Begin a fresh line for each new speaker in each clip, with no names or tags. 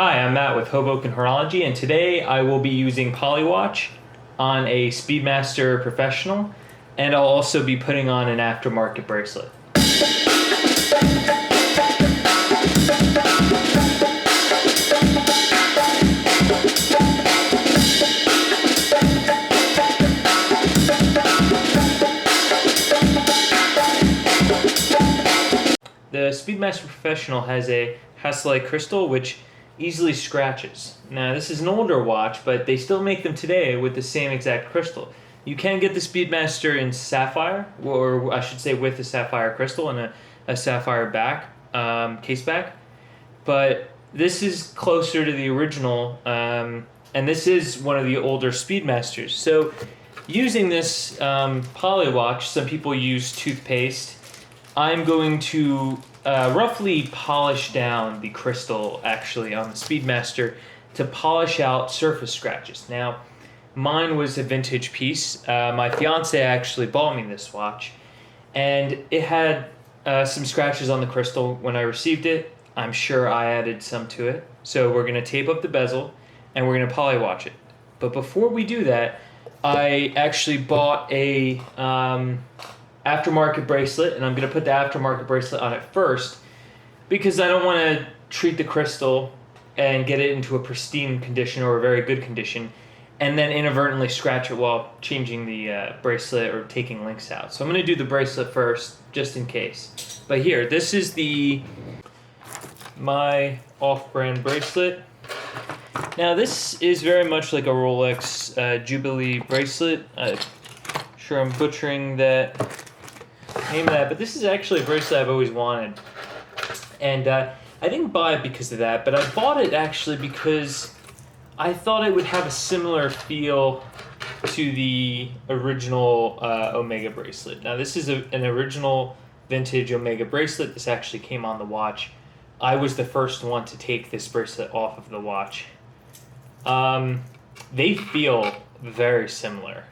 Hi, I'm Matt with Hoboken Horology, and today I will be using PolyWatch on a Speedmaster Professional, and I'll also be putting on an Aftermarket Bracelet. The Speedmaster Professional has a Hasselite crystal which easily scratches. Now this is an older watch, but they still make them today with the same exact crystal. You can get the Speedmaster in sapphire, or I should say with a sapphire crystal and a sapphire back, case back, but this is closer to the original, and this is one of the older Speedmasters. So using this PolyWatch, some people use toothpaste. I'm going to roughly polish down the crystal actually on the Speedmaster to polish out surface scratches. Now, mine was a vintage piece. My fiance actually bought me this watch, and it had some scratches on the crystal when I received it. I'm sure I added some to it. So we're going to tape up the bezel, and we're going to PolyWatch it. But before we do that, I actually bought a aftermarket bracelet, and I'm going to put the aftermarket bracelet on it first because I don't want to treat the crystal and get it into a pristine condition or a very good condition and then inadvertently scratch it while changing the bracelet or taking links out. So I'm going to do the bracelet first just in case. But here, this is my off-brand bracelet. Now this is very much like a Rolex Jubilee bracelet. Sure I'm butchering that name of that, but this is actually a bracelet I've always wanted, and I didn't buy it because of that, but I bought it actually because I thought it would have a similar feel to the original Omega bracelet. Now this is an original vintage Omega bracelet. This actually came on the watch. I was the first one to take this bracelet off of the watch. They feel very similar.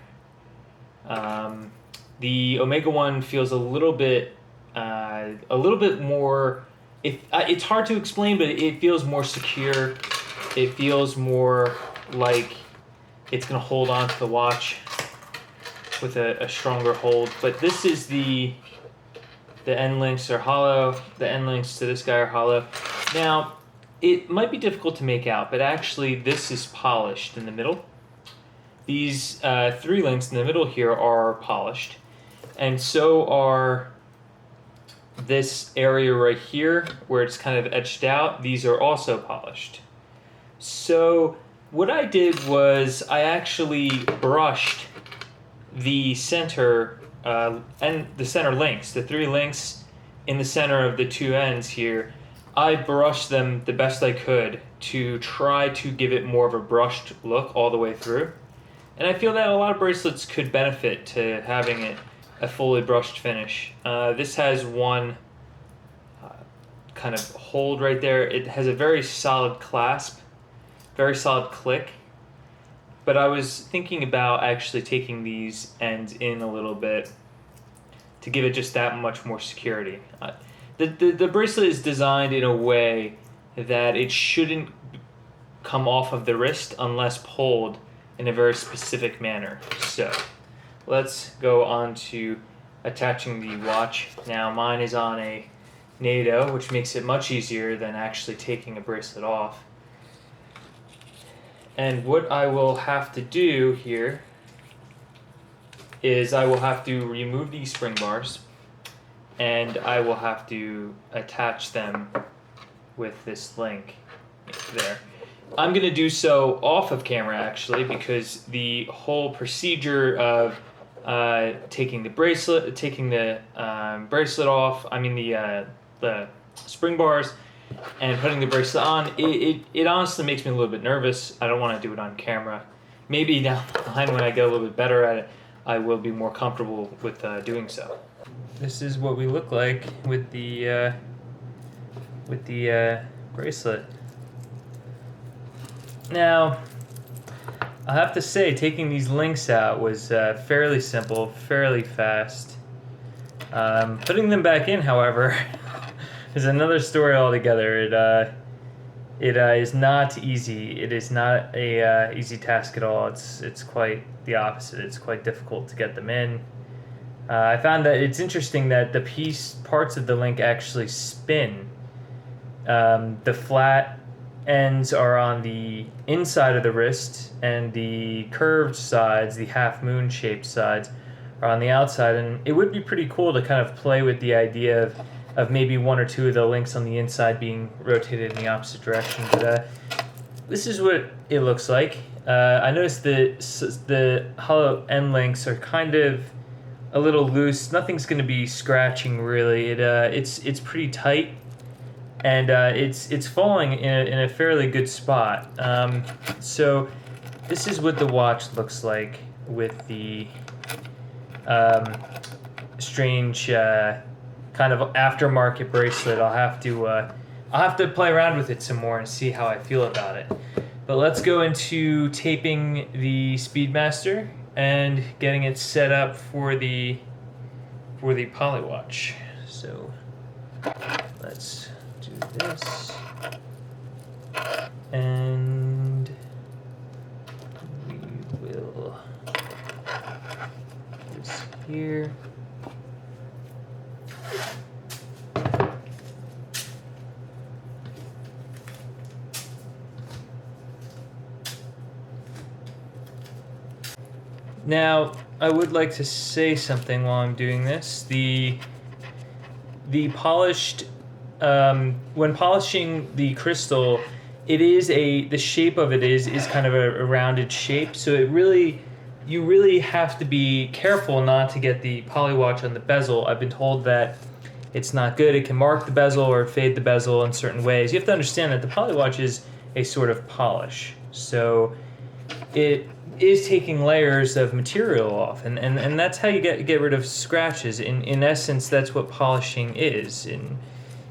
The Omega one feels a little bit more. It's hard to explain, but it feels more secure. It feels more like it's gonna hold on to the watch with a stronger hold. But this is the end links are hollow. The end links to this guy are hollow. Now, it might be difficult to make out, but actually this is polished in the middle. These three links in the middle here are polished, and so are this area right here where it's kind of etched out. These are also polished. So what I did was I actually brushed the center and the center links, the three links in the center of the two ends here. I brushed them the best I could to try to give it more of a brushed look all the way through. And I feel that a lot of bracelets could benefit to having a fully brushed finish. This has one kind of hold right there. It has a very solid clasp, very solid click. But I was thinking about actually taking these ends in a little bit to give it just that much more security. The bracelet is designed in a way that it shouldn't come off of the wrist unless pulled in a very specific manner. So let's go on to attaching the watch. Now mine is on a NATO, which makes it much easier than actually taking a bracelet off. And what I will have to do here is I will have to remove these spring bars, and I will have to attach them with this link there. I'm going to do so off of camera actually, because the whole procedure of taking the bracelet off, the spring bars, and putting the bracelet on, it honestly makes me a little bit nervous. I don't want to do it on camera. Maybe down the line when I get a little bit better at it, I will be more comfortable with doing so. This is what we look like with the bracelet. Now, I have to say, taking these links out was fairly simple, fairly fast. Putting them back in, however, is another story altogether. It is not easy. It is not a easy task at all. It's quite the opposite. It's quite difficult to get them in. I found that it's interesting that the parts of the link actually spin. The flat ends are on the inside of the wrist, and the curved sides, the half moon shaped sides, are on the outside. And it would be pretty cool to kind of play with the idea of maybe one or two of the links on the inside being rotated in the opposite direction. But this is what it looks like. I noticed the hollow end links are kind of a little loose. Nothing's going to be scratching really. It's pretty tight, and it's falling in a fairly good spot. So this is what the watch looks like with the strange kind of aftermarket bracelet. I'll have to play around with it some more and see how I feel about it. But let's go into taping the Speedmaster and getting it set up for the PolyWatch. So let's do this, and we will do this here. Now, I would like to say something while I'm doing this. The polished, when polishing the crystal, the shape of it is kind of a rounded shape. So you really have to be careful not to get the PolyWatch on the bezel. I've been told that it's not good. It can mark the bezel or fade the bezel in certain ways. You have to understand that the PolyWatch is a sort of polish. So it is taking layers of material off, and that's how you get rid of scratches. In essence, that's what polishing is. And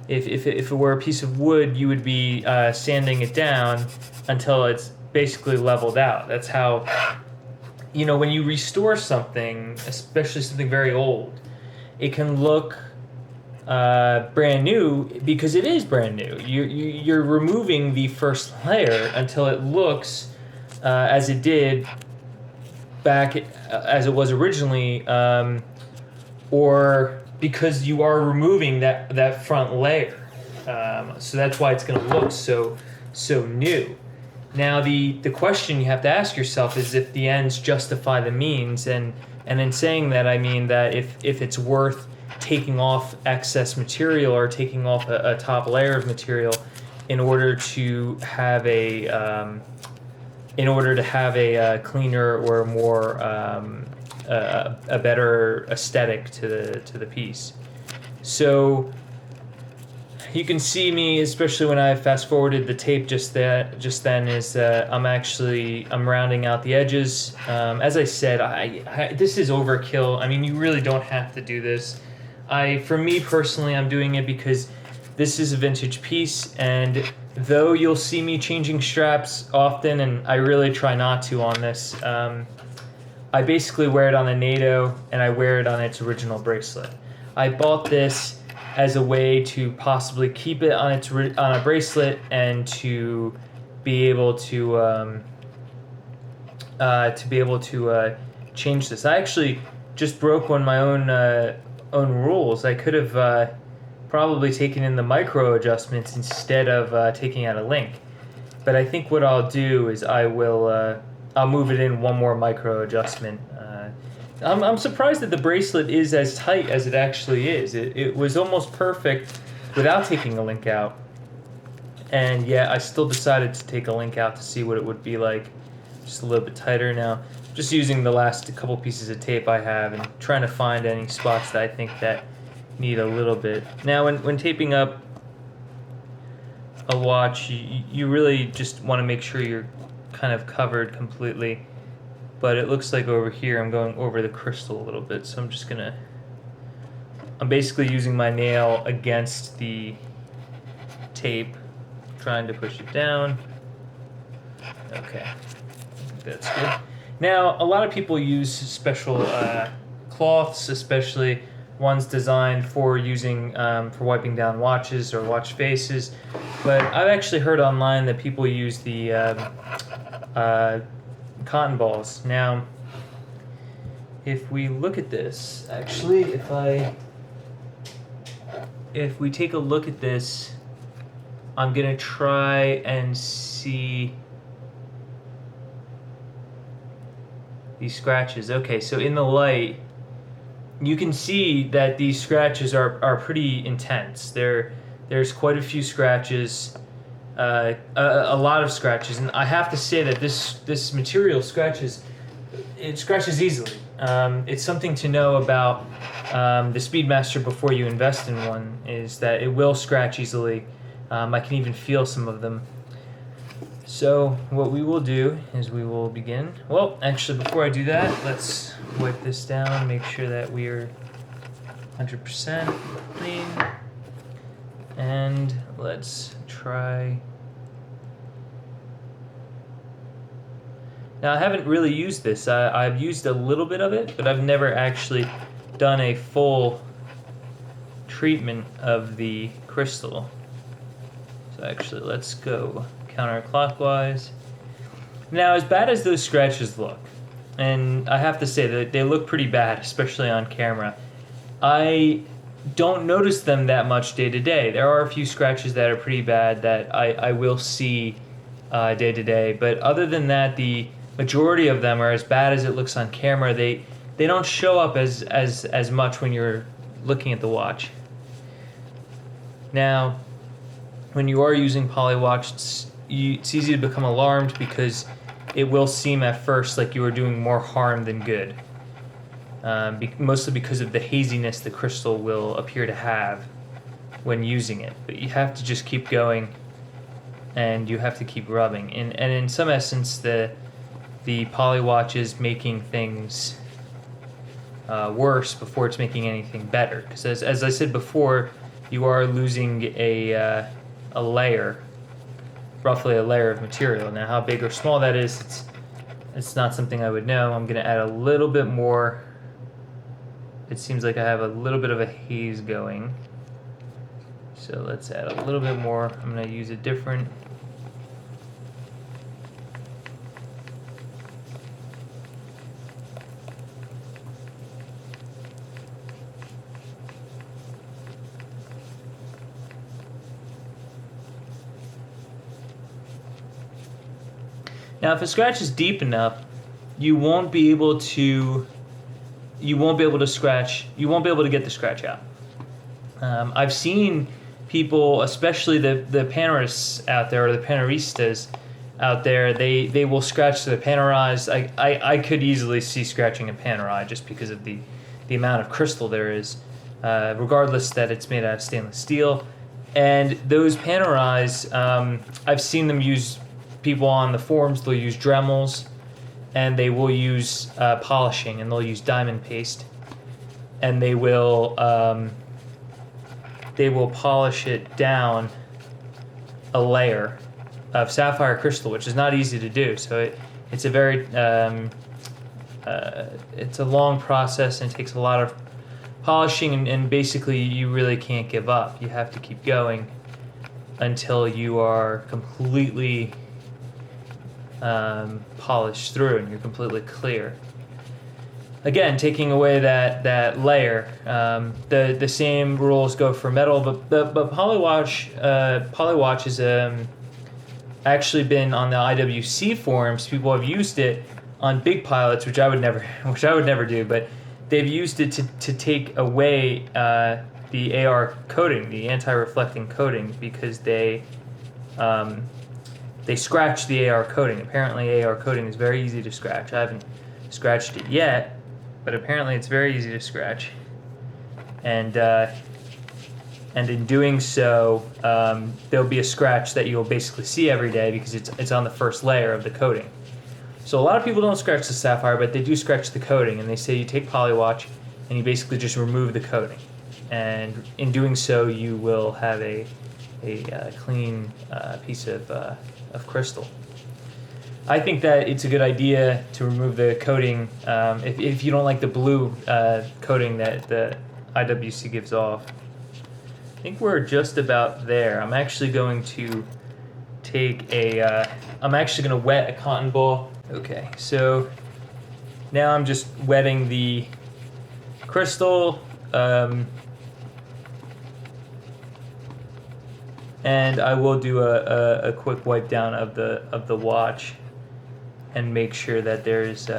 if it were a piece of wood, you would be sanding it down until it's basically leveled out. That's how, when you restore something, especially something very old, it can look brand new because it is brand new. You're removing the first layer until it looks as it did back as it was originally, or because you are removing that front layer. So that's why it's going to look so new. Now the question you have to ask yourself is if the ends justify the means, and in saying that I mean that if it's worth taking off excess material or taking off a top layer of material in order to have a cleaner or more a better aesthetic to the piece. So you can see me, especially when I fast forwarded the tape just then, is I'm rounding out the edges. As I said, this is overkill. I mean, you really don't have to do this. For me personally, I'm doing it because this is a vintage piece, and though you'll see me changing straps often, and I really try not to on this, I basically wear it on a NATO, and I wear it on its original bracelet. I bought this as a way to possibly keep it on a bracelet and to be able to change this. I actually just broke one of my own rules. I could have probably taken in the micro adjustments instead of taking out a link. But I think what I'll do is I'll move it in one more micro adjustment. I'm surprised that the bracelet is as tight as it actually is. It was almost perfect without taking a link out. And yet I still decided to take a link out to see what it would be like just a little bit tighter. Now, just using the last couple pieces of tape I have and trying to find any spots that I think that need a little bit. Now, when taping up a watch, you really just want to make sure you're kind of covered completely. But it looks like over here I'm going over the crystal a little bit, so I'm basically using my nail against the tape, trying to push it down. Okay, I think that's good. Now, a lot of people use special cloths, especially One's designed for using for wiping down watches or watch faces, but I've actually heard online that people use the cotton balls. Now, if we look at this, actually, if we take a look at this, I'm gonna try and see these scratches. Okay, so in the light, you can see that these scratches are pretty intense. There's quite a few scratches, a lot of scratches, and I have to say that this material scratches easily. It's something to know about the Speedmaster before you invest in one, is that it will scratch easily. I can even feel some of them. So what we will do is we will begin. Well, actually, before I do that, let's wipe this down, make sure that we're 100% clean, and let's try. Now, I haven't really used this. I've used a little bit of it, but I've never actually done a full treatment of the crystal. So actually, let's go counterclockwise. Now, as bad as those scratches look, and I have to say that they look pretty bad, especially on camera, I don't notice them that much day to day. There are a few scratches that are pretty bad that I will see day to day, but other than that, the majority of them are as bad as it looks on camera. They don't show up as much when you're looking at the watch. Now, when you are using PolyWatch, it's easy to become alarmed because it will seem at first like you are doing more harm than good. Mostly because of the haziness the crystal will appear to have when using it. But you have to just keep going, and you have to keep rubbing. And in some essence, the PolyWatch is making things worse before it's making anything better. Because as I said before, you are losing a layer, roughly a layer of material. Now, how big or small that is, it's not something I would know. I'm going to add a little bit more. It seems like I have a little bit of a haze going. So let's add a little bit more. I'm going to use a different. Now, if a scratch is deep enough, you won't be able to scratch. You won't be able to get the scratch out. I've seen people, especially the panerists out there, or the paneristas out there. They will scratch the panerized. I could easily see scratching a panerai just because of the amount of crystal there is, regardless that it's made out of stainless steel. And those panerais, I've seen them use. People on the forums, they'll use Dremels, and they will use polishing, and they'll use diamond paste, and they will polish it down a layer of sapphire crystal, which is not easy to do. So it's a very it's a long process, and it takes a lot of polishing, and basically you really can't give up. You have to keep going until you are completely polished through and you're completely clear. Again, taking away that layer. The same rules go for metal, but PolyWatch has actually been on the IWC forums. People have used it on big pilots, which I would never do, but they've used it to take away the AR coating, the anti-reflecting coating, because they scratch the AR coating. Apparently, AR coating is very easy to scratch. I haven't scratched it yet, but apparently it's very easy to scratch. And in doing so, there'll be a scratch that you'll basically see every day because it's on the first layer of the coating. So a lot of people don't scratch the sapphire, but they do scratch the coating, and they say you take PolyWatch and you basically just remove the coating. And in doing so, you will have a clean piece of crystal. I think that it's a good idea to remove the coating if you don't like the blue coating that IWC gives off. I think we're just about there. I'm actually going to take I'm actually going to wet a cotton ball. Okay, so now I'm just wetting the crystal, and I will do a quick wipe down of the watch and make sure that there's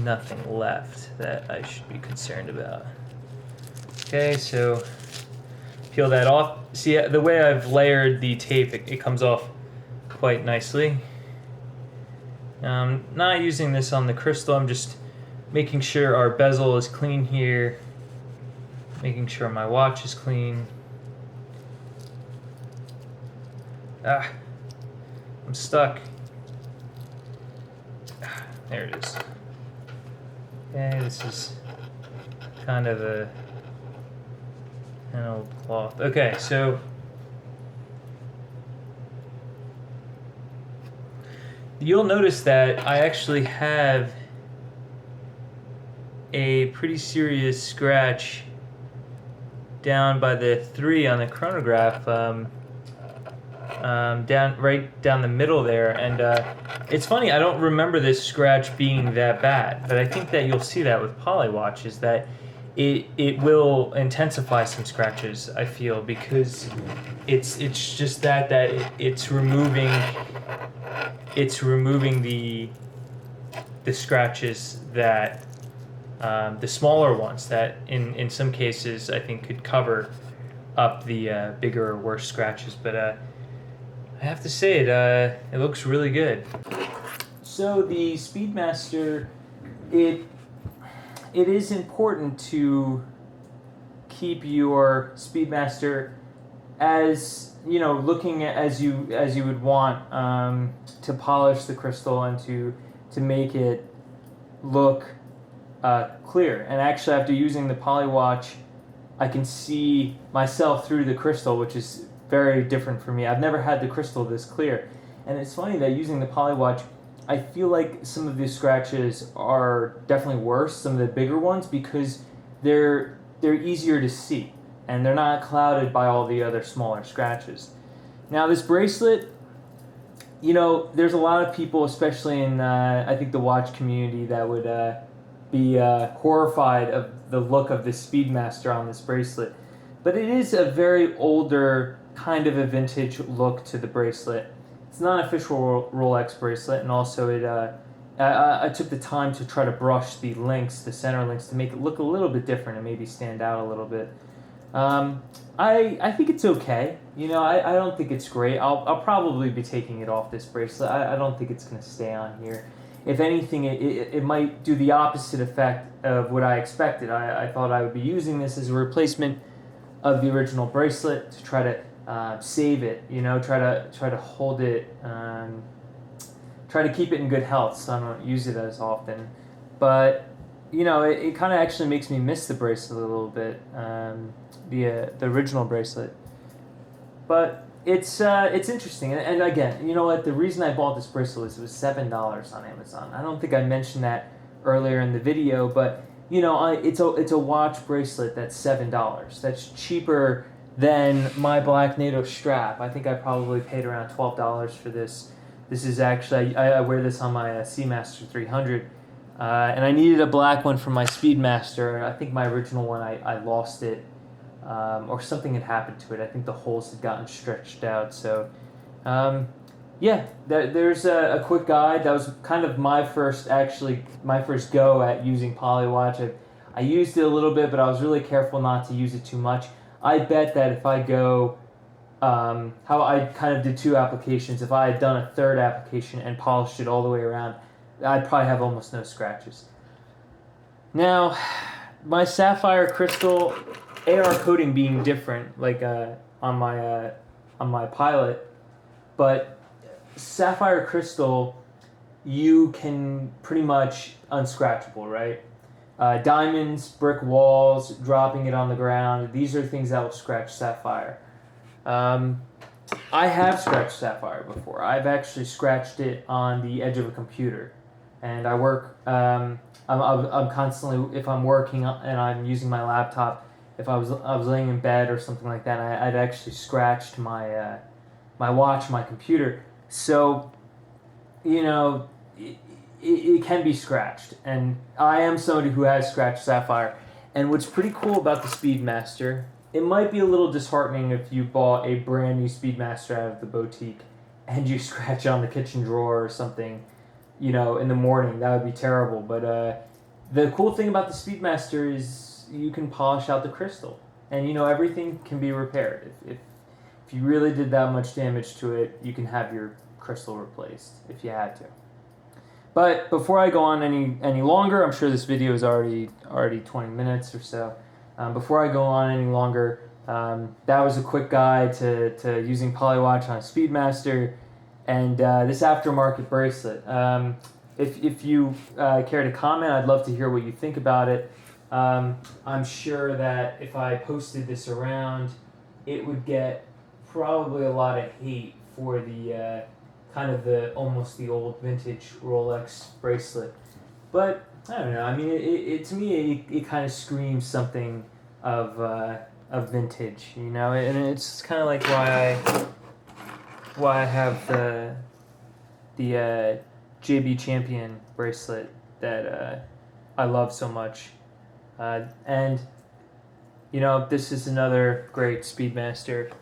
nothing left that I should be concerned about. Okay, so peel that off. See, the way I've layered the tape, it comes off quite nicely. Not using this on the crystal, I'm just making sure our bezel is clean here, making sure my watch is clean. I'm stuck. There it is. Okay, this is kind of an old cloth. Okay, so you'll notice that I actually have a pretty serious scratch down by the 3 on the chronograph, right down the middle there, and it's funny, I don't remember this scratch being that bad, but I think that you'll see that with PolyWatch, is that it will intensify some scratches, I feel, because it's just that it's removing the scratches that the smaller ones that in some cases I think could cover up the bigger or worse scratches, but I have to say it looks really good. So the Speedmaster, it is important to keep your Speedmaster as looking as you would want to polish the crystal and to make it look clear. And actually, after using the PolyWatch, I can see myself through the crystal, which is very different for me. I've never had the crystal this clear, and it's funny that using the PolyWatch, I feel like some of these scratches are definitely worse, some of the bigger ones, because they're easier to see and they're not clouded by all the other smaller scratches. Now this bracelet, there's a lot of people, especially in I think the watch community, that would be horrified of the look of the Speedmaster on this bracelet. But it is a very older, kind of a vintage look to the bracelet. It's not an official Rolex bracelet, and also I took the time to try to brush the links, the center links, to make it look a little bit different and maybe stand out a little bit. I think it's okay. I don't think it's great. I'll probably be taking it off this bracelet. I don't think it's going to stay on here. If anything, it might do the opposite effect of what I expected. I thought I would be using this as a replacement of the original bracelet to try to save it, try to hold it, try to keep it in good health, so I don't use it as often. But it kind of actually makes me miss the bracelet a little bit, the original bracelet. But it's interesting, and again, you know what? The reason I bought this bracelet is it was $7 on Amazon. I don't think I mentioned that earlier in the video, but it's a watch bracelet that's $7. That's cheaper than my Black NATO strap. I think I probably paid around $12 for this. This is actually, I wear this on my Seamaster 300, and I needed a black one for my Speedmaster. I think my original one, I lost it, or something had happened to it. I think the holes had gotten stretched out. So, yeah, there's a quick guide. That was kind of my first go at using PolyWatch. I used it a little bit, but I was really careful not to use it too much. I bet that if I go, how I kind of did 2 applications, if I had done a 3rd application and polished it all the way around, I'd probably have almost no scratches. Now, my sapphire crystal AR coating being different, like on my Pilot, but sapphire crystal, you can pretty much unscratchable, right? Diamonds, brick walls, dropping it on the ground, these are things that will scratch sapphire. I have scratched sapphire before. I've actually scratched it on the edge of a computer. and I work. I'm constantly, if I'm working and I'm using my laptop, if I was laying in bed or something like that, I'd actually scratched my my watch, my computer. So, you know, it can be scratched, and I am somebody who has scratched sapphire. And what's pretty cool about the Speedmaster, it might be a little disheartening if you bought a brand new Speedmaster out of the boutique and you scratch on the kitchen drawer or something, you know, in the morning. That would be terrible. But the cool thing about the Speedmaster is you can polish out the crystal, and you know everything can be repaired. If you really did that much damage to it, you can have your crystal replaced if you had to. But before I go on any longer, I'm sure this video is already 20 minutes or so. Before I go on any longer, that was a quick guide to using PolyWatch on a Speedmaster and this aftermarket bracelet. If you care to comment, I'd love to hear what you think about it. I'm sure that if I posted this around, it would get probably a lot of hate for the kind of almost the old vintage Rolex bracelet. But I don't know. I mean, it to me it kind of screams something of vintage, you know. And it's kind of like why I have the JB Champion bracelet that I love so much. And you know, this is another great Speedmaster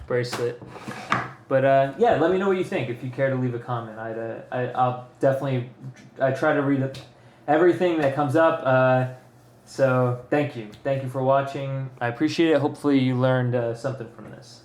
bracelet. But yeah, let me know what you think if you care to leave a comment. I'll definitely try to read everything that comes up. So thank you for watching. I appreciate it. Hopefully you learned something from this.